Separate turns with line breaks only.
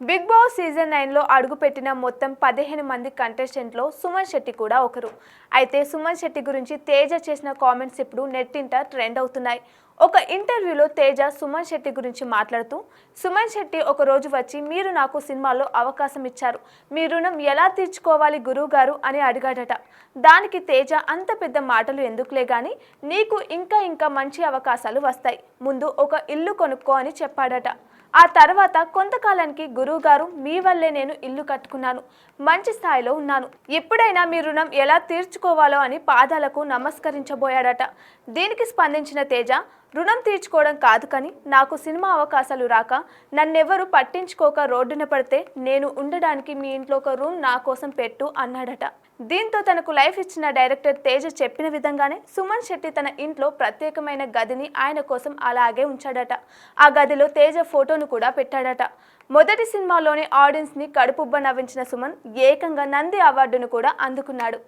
Big boss season 9లో అడుగుపెట్టిన మొత్తం 15 మంది కంటెస్టెంట్లో సుమన్ శెట్టి కూడా ఒకరు. అయితే సుమన్ శెట్టి గురించి తేజ చేసిన కామెంట్స్ ఇప్పుడు నెట్టింట ట్రెండ్ అవుతున్నాయి. ఒక ఇంటర్వ్యూలో తేజ సుమన్ శెట్టి గురించి మాట్లాడుతూ, సుమన్ శెట్టి ఒక రోజు వచ్చి మీరు నాకు సినిమాలో అవకాశం ఇచ్చారు, మీ రుణం ఎలా తీర్చుకోవాలి గురువు గారు అని అడిగాడట. దానికి తేజ అంత పెద్ద మాటలు ఎందుకులే గాని, నీకు ఇంకా మంచి అవకాశాలు వస్తాయి, ముందు ఒక ఇల్లు కొనుక్కో అని చెప్పాడట. ఆ తర్వాత కొంతకాలానికి గురువుగారు మీ వల్లే నేను ఇల్లు కట్టుకున్నాను, మంచి స్థాయిలో ఉన్నాను, ఎప్పుడైనా మీ రుణం ఎలా తీర్చుకోవాలో అని పాదాలకు నమస్కరించబోయాడట. దీనికి స్పందించిన తేజ, రుణం తీర్చుకోవడం కాదు కానీ నాకు సినిమా అవకాశాలు రాక నన్నెవరు పట్టించుకోక రోడ్డున పడితే నేను ఉండడానికి మీ ఇంట్లో ఒక రూమ్ నా కోసం పెట్టు అన్నాడట. దీంతో తనకు లైఫ్ ఇచ్చిన డైరెక్టర్ తేజ చెప్పిన విధంగానే సుమన్ శెట్టి తన ఇంట్లో ప్రత్యేకమైన గదిని ఆయన కోసం అలాగే ఉంచాడట. ఆ గదిలో తేజ ఫోటోను కూడా పెట్టాడట. మొదటి సినిమాలోనే ఆడియన్స్ ని కడుపుబ్బ నవ్వించిన సుమన్ ఏకంగా నంది అవార్డును కూడా అందుకున్నాడు.